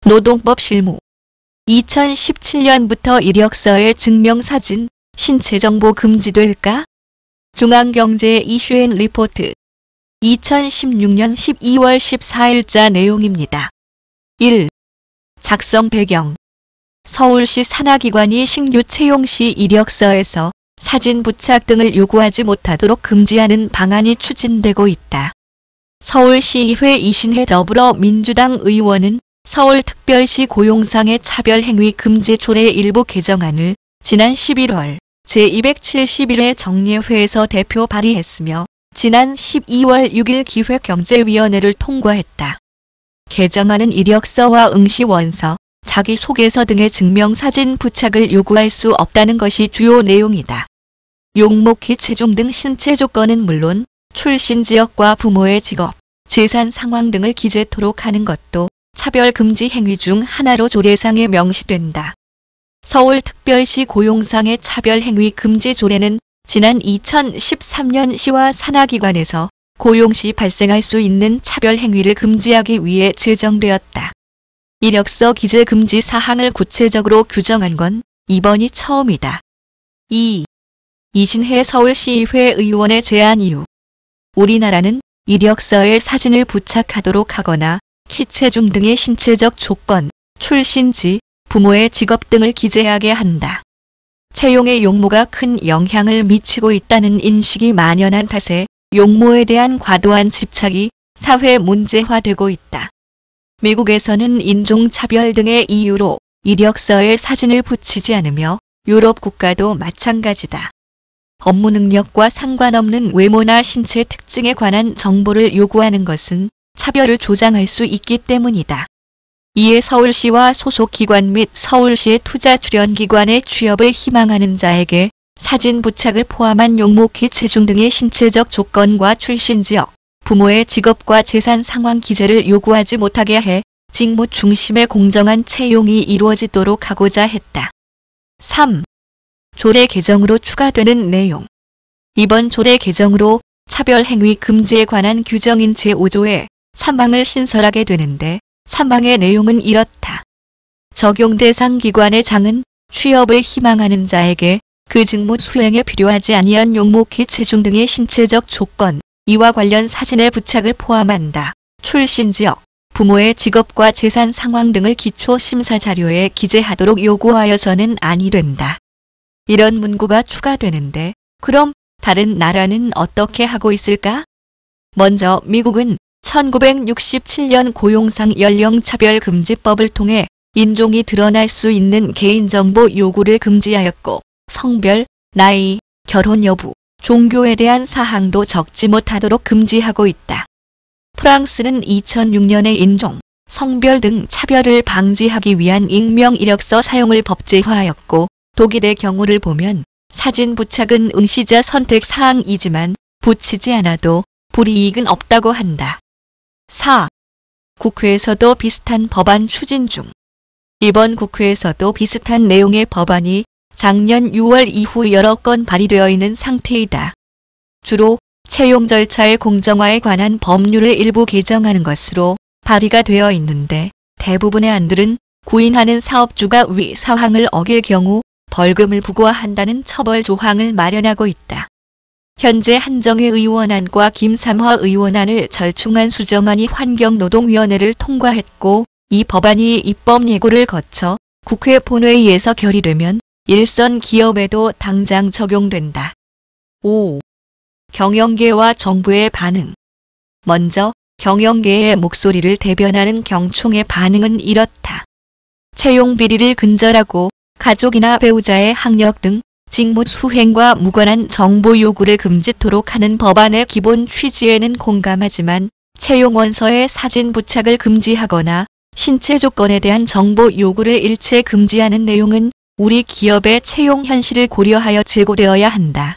노동법 실무 2017년부터 이력서의 증명사진, 신체정보 금지될까? 중앙경제 이슈앤 리포트 2016년 12월 14일자 내용입니다. 1. 작성 배경 서울시 산하기관이 신규 채용 시 이력서에서 사진 부착 등을 요구하지 못하도록 금지하는 방안이 추진되고 있다. 서울시의회 이신혜 더불어민주당 의원은 서울특별시 고용상해 차별행위 금지 조례 일부 개정안을 지난 11월 제271회 정례회에서 대표 발의했으며 지난 12월 6일 기획경제위원회를 통과했다. 개정안은 이력서와 응시원서, 자기소개서 등의 증명사진 부착을 요구할 수 없다는 것이 주요 내용이다. 용목기 체중 등 신체 조건은 물론 출신 지역과 부모의 직업, 재산 상황 등을 기재토록 하는 것도 차별금지 행위 중 하나로 조례상에 명시된다. 서울특별시 고용상해 차별행위 금지 조례는 지난 2013년 시와 산하기관에서 고용 시 발생할 수 있는 차별행위를 금지하기 위해 제정되었다. 이력서 기재 금지 사항을 구체적으로 규정한 건 이번이 처음이다. 2. 이신혜 서울시의회 의원의 제안 이유 우리나라는 이력서에 사진을 부착하도록 하거나 키 체중 등의 신체적 조건, 출신지, 부모의 직업 등을 기재하게 한다. 채용의 용모가 큰 영향을 미치고 있다는 인식이 만연한 탓에 용모에 대한 과도한 집착이 사회 문제화되고 있다. 미국에서는 인종차별 등의 이유로 이력서에 사진을 붙이지 않으며 유럽 국가도 마찬가지다. 업무 능력과 상관없는 외모나 신체 특징에 관한 정보를 요구하는 것은 차별을 조장할 수 있기 때문이다. 이에 서울시와 소속기관 및 서울시의 투자출연기관에 취업을 희망하는 자에게 사진 부착을 포함한 용목기 체중 등의 신체적 조건과 출신 지역, 부모의 직업과 재산 상황 기재를 요구하지 못하게 해 직무 중심의 공정한 채용이 이루어지도록 하고자 했다. 3. 조례 개정으로 추가되는 내용 이번 조례 개정으로 차별행위 금지에 관한 규정인 제5조에 3항을 신설하게 되는데 3항의 내용은 이렇다. 적용 대상 기관의 장은 취업을 희망하는 자에게 그 직무 수행에 필요하지 아니한 용목기 체중 등의 신체적 조건, 이와 관련 사진의 부착을 포함한다. 출신 지역, 부모의 직업과 재산 상황 등을 기초 심사 자료에 기재하도록 요구하여서는 아니 된다. 이런 문구가 추가되는데 그럼 다른 나라는 어떻게 하고 있을까? 먼저 미국은 1967년 고용상 연령차별금지법을 통해 인종이 드러날 수 있는 개인정보 요구를 금지하였고 성별, 나이, 결혼 여부, 종교에 대한 사항도 적지 못하도록 금지하고 있다. 프랑스는 2006년에 인종, 성별 등 차별을 방지하기 위한 익명 이력서 사용을 법제화하였고 독일의 경우를 보면 사진 부착은 응시자 선택 사항이지만 붙이지 않아도 불이익은 없다고 한다. 4. 국회에서도 비슷한 법안 추진 중. 이번 국회에서도 비슷한 내용의 법안이 작년 6월 이후 여러 건 발의되어 있는 상태이다. 주로 채용 절차의 공정화에 관한 법률을 일부 개정하는 것으로 발의가 되어 있는데 대부분의 안들은 구인하는 사업주가 위 사항을 어길 경우 벌금을 부과한다는 처벌 조항을 마련하고 있다. 현재 한정혜 의원안과 김삼화 의원안을 절충한 수정안이 환경노동위원회를 통과했고 이 법안이 입법 예고를 거쳐 국회 본회의에서 결의되면 일선 기업에도 당장 적용된다. 5. 경영계와 정부의 반응 먼저 경영계의 목소리를 대변하는 경총의 반응은 이렇다. 채용 비리를 근절하고 가족이나 배우자의 학력 등 직무 수행과 무관한 정보 요구를 금지토록 하는 법안의 기본 취지에는 공감하지만 채용 원서에 사진 부착을 금지하거나 신체 조건에 대한 정보 요구를 일체 금지하는 내용은 우리 기업의 채용 현실을 고려하여 제고되어야 한다.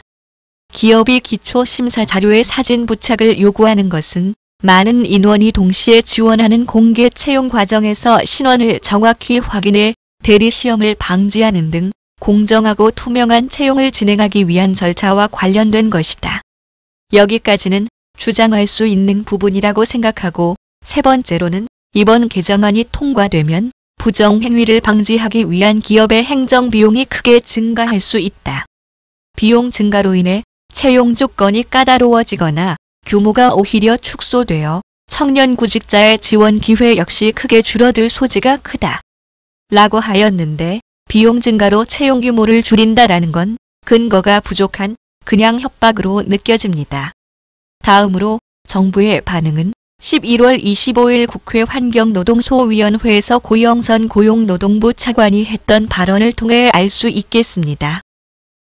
기업이 기초 심사 자료에 사진 부착을 요구하는 것은 많은 인원이 동시에 지원하는 공개 채용 과정에서 신원을 정확히 확인해 대리 시험을 방지하는 등 공정하고 투명한 채용을 진행하기 위한 절차와 관련된 것이다. 여기까지는 주장할 수 있는 부분이라고 생각하고 세 번째로는 이번 개정안이 통과되면 부정행위를 방지하기 위한 기업의 행정비용이 크게 증가할 수 있다. 비용 증가로 인해 채용 조건이 까다로워지거나 규모가 오히려 축소되어 청년 구직자의 지원 기회 역시 크게 줄어들 소지가 크다. 라고 하였는데 비용 증가로 채용 규모를 줄인다라는 건 근거가 부족한 그냥 협박으로 느껴집니다. 다음으로 정부의 반응은 11월 25일 국회 환경노동소위원회에서 고영선 고용노동부 차관이 했던 발언을 통해 알 수 있겠습니다.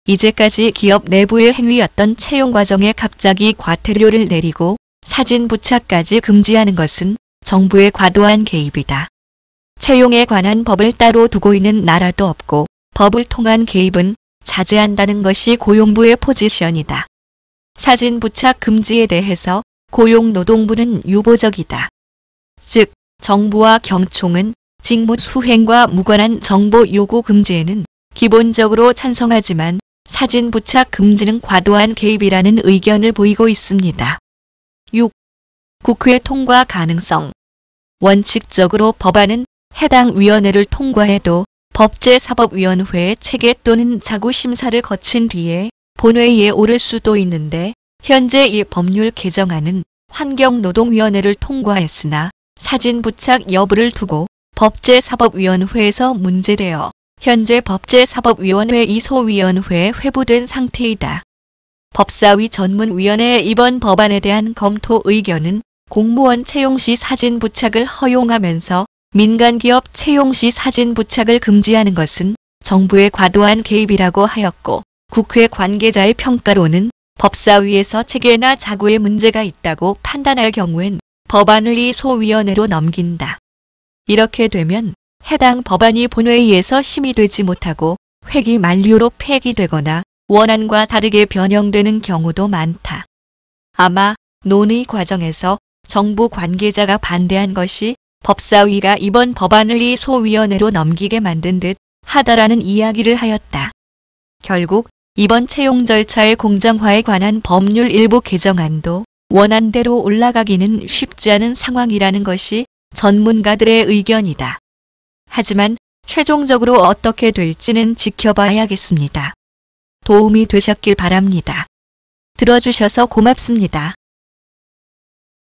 이제까지 기업 내부의 행위였던 채용 과정에 갑자기 과태료를 내리고 사진 부착까지 금지하는 것은 정부의 과도한 개입이다. 채용에 관한 법을 따로 두고 있는 나라도 없고 법을 통한 개입은 자제한다는 것이 고용부의 포지션이다. 사진 부착 금지에 대해서 고용노동부는 유보적이다. 즉, 정부와 경총은 직무 수행과 무관한 정보 요구 금지에는 기본적으로 찬성하지만 사진 부착 금지는 과도한 개입이라는 의견을 보이고 있습니다. 6. 국회 통과 가능성. 원칙적으로 법안은 해당 위원회를 통과해도 법제사법위원회의 체계 또는 자구심사를 거친 뒤에 본회의에 오를 수도 있는데 현재 이 법률 개정안은 환경노동위원회를 통과했으나 사진 부착 여부를 두고 법제사법위원회에서 문제되어 현재 법제사법위원회 이소위원회에 회부된 상태이다. 법사위 전문위원회의 이번 법안에 대한 검토 의견은 공무원 채용 시 사진 부착을 허용하면서 민간기업 채용 시 사진 부착을 금지하는 것은 정부의 과도한 개입이라고 하였고 국회 관계자의 평가로는 법사위에서 체계나 자구에 문제가 있다고 판단할 경우엔 법안을 이 소위원회로 넘긴다. 이렇게 되면 해당 법안이 본회의에서 심의되지 못하고 회기 만료로 폐기되거나 원안과 다르게 변형되는 경우도 많다. 아마 논의 과정에서 정부 관계자가 반대한 것이 법사위가 이번 법안을 이 소위원회로 넘기게 만든 듯 하다라는 이야기를 하였다. 결국 이번 채용 절차의 공정화에 관한 법률 일부 개정안도 원안대로 올라가기는 쉽지 않은 상황이라는 것이 전문가들의 의견이다. 하지만 최종적으로 어떻게 될지는 지켜봐야겠습니다. 도움이 되셨길 바랍니다. 들어주셔서 고맙습니다.